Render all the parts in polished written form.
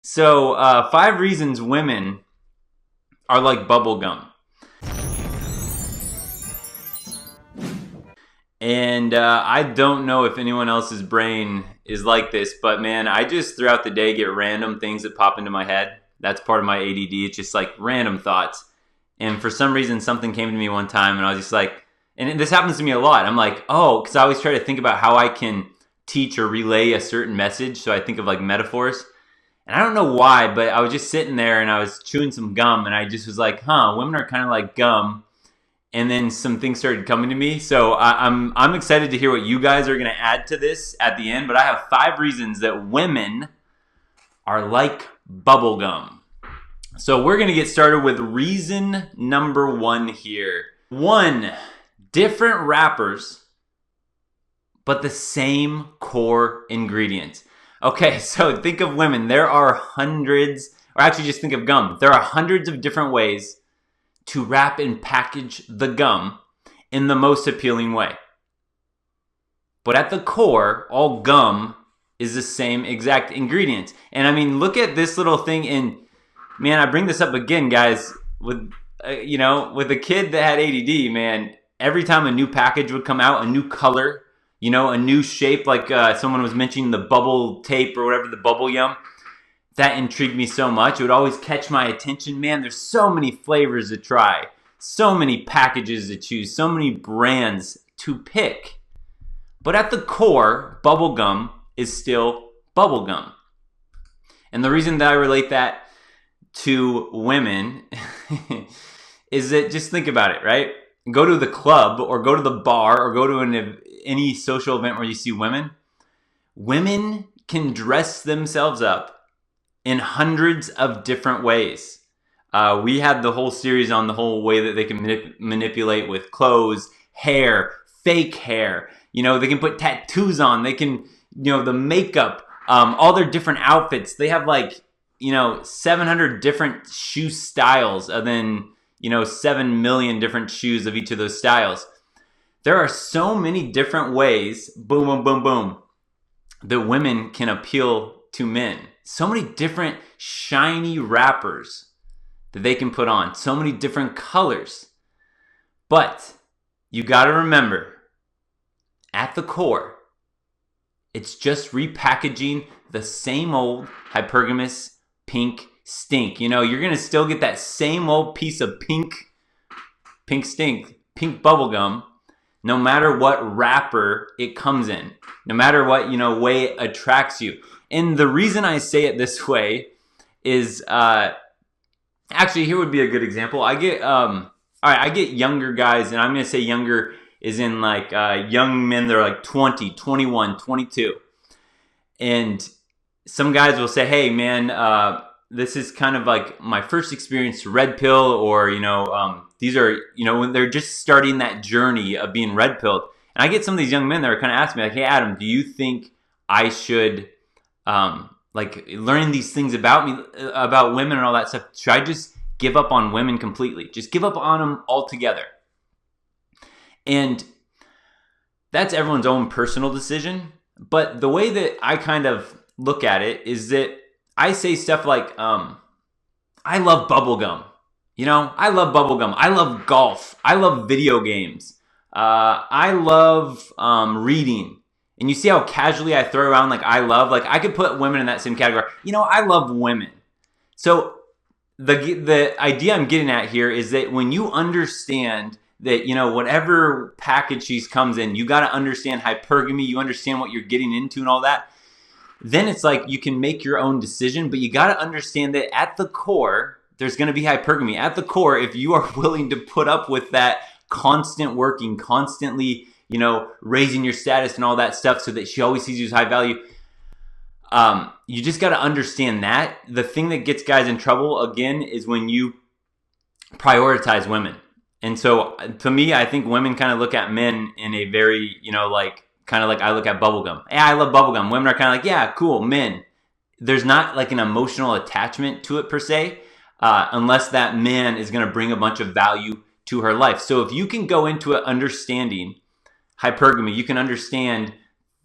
So, 5 reasons women are like bubblegum. And I don't know if anyone else's brain is like this, but man, I just throughout the day get random things that pop into my head. That's part of my ADD. It's just like random thoughts. And for some reason, something came to me one time, and I was just like, and this happens to me a lot. I'm like, oh, because I always try to think about how I can teach or relay a certain message. So I think of like metaphors. And I don't know why, but I was just sitting there and I was chewing some gum, and I just was like, huh, women are kind of like gum. And then some things started coming to me. So I'm excited to hear what you guys are going to add to this at the end. But I have 5 reasons that women are like bubblegum. So we're going to get started with reason number 1 here. 1, different wrappers, but the same core ingredients. Okay, so think of women. There are hundreds, or actually just think of gum. There are hundreds of different ways to wrap and package the gum in the most appealing way. But at the core, all gum is the same exact ingredients. And I mean, look at this little thing. And man, I bring this up again, guys, with with a kid that had ADD, man, every time a new package would come out, a new color, a new shape, like someone was mentioning the bubble tape or whatever, the bubble yum. That intrigued me so much. It would always catch my attention. Man, there's so many flavors to try, so many packages to choose, so many brands to pick. But at the core, bubblegum is still bubblegum. And the reason that I relate that to women is that, just think about it, right? Go to the club or go to the bar or go to any social event where you see women. Women can dress themselves up in hundreds of different ways. We had the whole series on the whole way that they can manipulate with clothes, hair, fake hair. They can put tattoos on. They can, the makeup, all their different outfits. They have 700 different shoe styles, and then 7 million different shoes of each of those styles. There are so many different ways, boom, boom, boom, boom, that women can appeal to men. So many different shiny wrappers that they can put on. So many different colors. But you got to remember, at the core, it's just repackaging the same old hypergamous pink stink. You're going to still get that same old piece of pink stink, pink bubblegum, no matter what wrapper it comes in, no matter what, way it attracts you. And the reason I say it this way is, actually, here would be a good example. I get younger guys, and I'm going to say younger is in young men that are like 20, 21, 22. And some guys will say, hey, man, this is kind of like my first experience to red pill, or, these are, when they're just starting that journey of being red pilled. And I get some of these young men that are kind of asking me, like, hey, Adam, do you think I should, learning these things about me, about women and all that stuff, should I just give up on women completely? Just give up on them altogether? And that's everyone's own personal decision. But the way that I kind of look at it is that I say stuff like, I love bubblegum. I love bubblegum. I love golf. I love video games. I love reading. And you see how casually I throw around I love. I could put women in that same category. I love women. So the idea I'm getting at here is that when you understand that, whatever package she comes in, you got to understand hypergamy. You understand what you're getting into and all that. Then it's you can make your own decision, but you got to understand that at the core, there's going to be hypergamy. At the core, if you are willing to put up with that constant working, constantly, raising your status and all that stuff so that she always sees you as high value, you just got to understand that. The thing that gets guys in trouble, again, is when you prioritize women. And so, to me, I think women kind of look at men in a very, kind of like I look at bubblegum. Yeah, I love bubblegum. Women are kind of yeah, cool, men. There's not an emotional attachment to it per se, unless that man is going to bring a bunch of value to her life. So if you can go into it understanding hypergamy, you can understand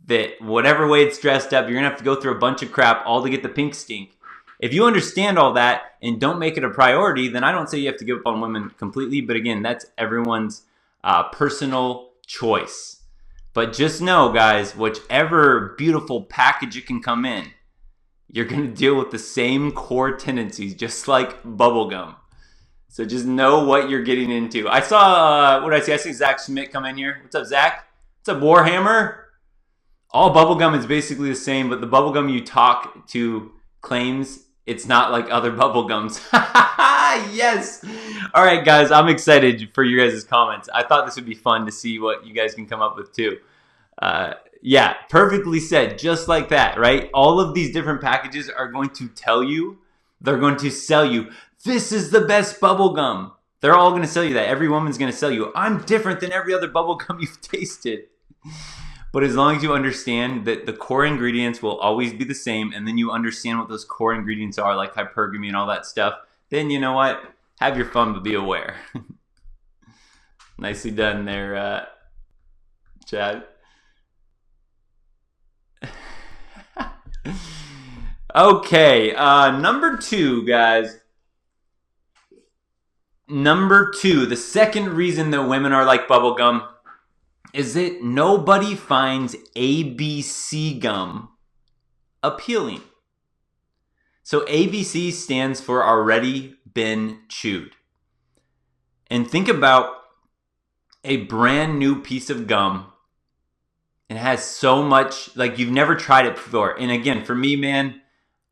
that whatever way it's dressed up, you're going to have to go through a bunch of crap all to get the pink stink. if you understand all that and don't make it a priority, then I don't say you have to give up on women completely. But again, that's everyone's personal choice. But just know, guys, whichever beautiful package it can come in, you're going to deal with the same core tendencies, just like bubblegum. So just know what you're getting into. I saw, what did I see? I see Zach Schmidt come in here. What's up, Zach? What's up, Warhammer? All bubblegum is basically the same, but the bubblegum you talk to claims it's not like other bubblegums. Yes! All right, guys, I'm excited for you guys' comments. I thought this would be fun to see what you guys can come up with, too. Yeah, perfectly said, just like that, right? All of these different packages are going to tell you, they're going to sell you, this is the best bubblegum. They're all going to sell you that. Every woman's going to sell you, I'm different than every other bubblegum you've tasted. But as long as you understand that the core ingredients will always be the same, and then you understand what those core ingredients are, like hypergamy and all that stuff, then you know what? Have your fun, but be aware. Nicely done there, Chad. Okay, number 2, guys. Number 2, the second reason that women are like bubblegum is that nobody finds ABC gum appealing. So ABC stands for already been chewed. And think about a brand new piece of gum. It has so much, like you've never tried it before. And again, for me, man,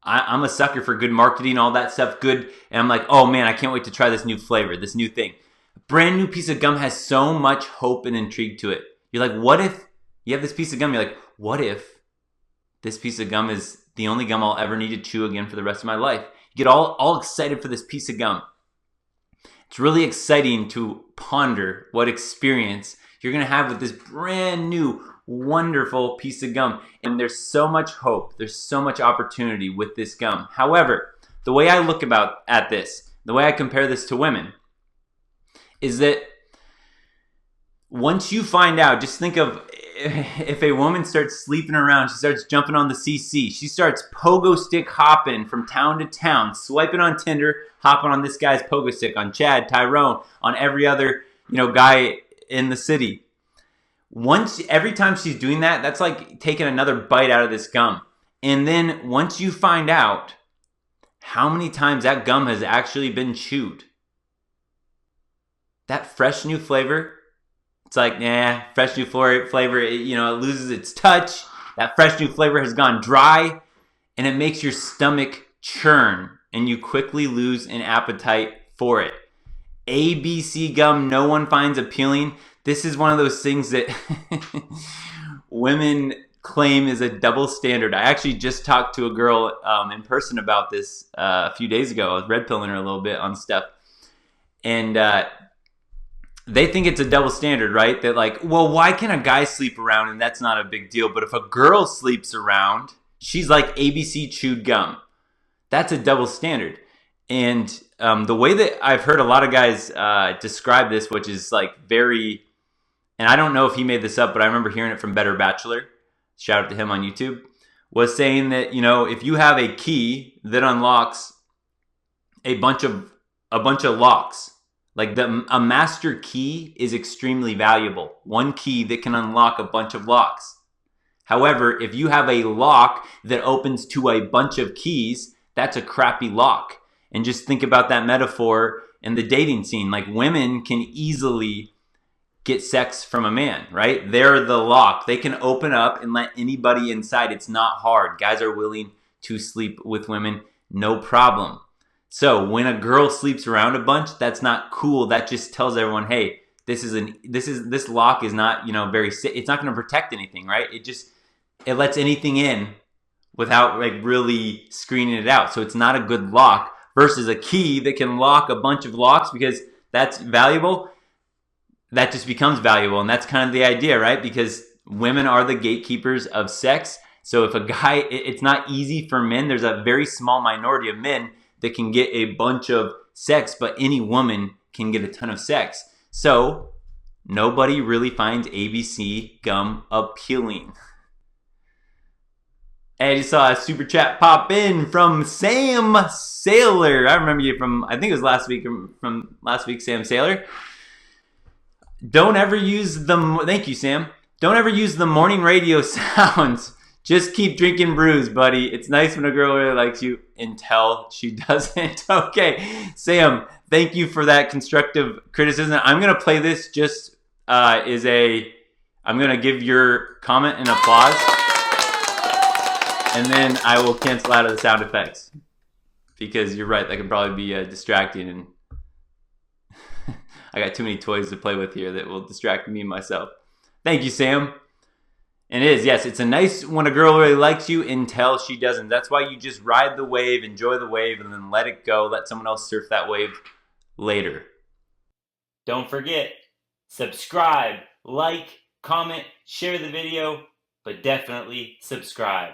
I'm a sucker for good marketing, all that stuff, good. And I'm like, oh man, I can't wait to try this new flavor, this new thing. A brand new piece of gum has so much hope and intrigue to it. You're like, what if you have this piece of gum? You're like, what if this piece of gum is the only gum I'll ever need to chew again for the rest of my life? You get all excited for this piece of gum. It's really exciting to ponder what experience you're going to have with this brand new, wonderful piece of gum. And there's so much hope. There's so much opportunity with this gum. However, the way I look at this, the way I compare this to women, is that once you find out, just think of if a woman starts sleeping around, she starts jumping on the CC, she starts pogo stick hopping from town to town, swiping on Tinder, hopping on this guy's pogo stick, on Chad, Tyrone, on every other guy in the city. Every time she's doing that, that's like taking another bite out of this gum. And then once you find out how many times that gum has actually been chewed, that fresh new flavor, it's like, nah, fresh new flavor, it loses its touch. That fresh new flavor has gone dry, and it makes your stomach churn, and you quickly lose an appetite for it. ABC gum, no one finds appealing. This is one of those things that women claim is a double standard. I actually just talked to a girl in person about this a few days ago. I was red pilling her a little bit on stuff. And they think it's a double standard, right? That like, well, why can a guy sleep around and that's not a big deal? But if a girl sleeps around, she's like ABC chewed gum. That's a double standard. And the way that I've heard a lot of guys describe this, which is like very, and I don't know if he made this up, but I remember hearing it from Better Bachelor, shout out to him on YouTube, was saying that, if you have a key that unlocks a bunch of locks, like a master key is extremely valuable. One key that can unlock a bunch of locks. However, if you have a lock that opens to a bunch of keys, that's a crappy lock. And just think about that metaphor in the dating scene. Like women can easily get sex from a man, right? They're the lock. They can open up and let anybody inside. It's not hard. Guys are willing to sleep with women, no problem. So when a girl sleeps around a bunch, that's not cool. That just tells everyone, hey, this lock is not, very safe. It's not going to protect anything, right? It lets anything in without like really screening it out. So it's not a good lock versus a key that can lock a bunch of locks because that's valuable. That just becomes valuable. And that's kind of the idea, right? Because women are the gatekeepers of sex. So if a guy, it's not easy for men. There's a very small minority of men that can get a bunch of sex, but any woman can get a ton of sex. So nobody really finds ABC gum appealing. And you saw a super chat pop in from Sam Sailor. I remember you from, I think it was last week, from last week, Sam Sailor. Don't ever use the, thank you, Sam. Don't ever use the morning radio sounds. Just keep drinking brews, buddy. It's nice when a girl really likes you until she doesn't. Okay, Sam, thank you for that constructive criticism. I'm going to play this just I'm going to give your comment an applause. And then I will cancel out of the sound effects. Because you're right, that could probably be distracting. And I got too many toys to play with here that will distract me and myself. Thank you, Sam. And it is, yes, it's a nice when a girl really likes you until she doesn't. That's why you just ride the wave, enjoy the wave, and then let it go. Let someone else surf that wave later. Don't forget, subscribe, like, comment, share the video, but definitely subscribe.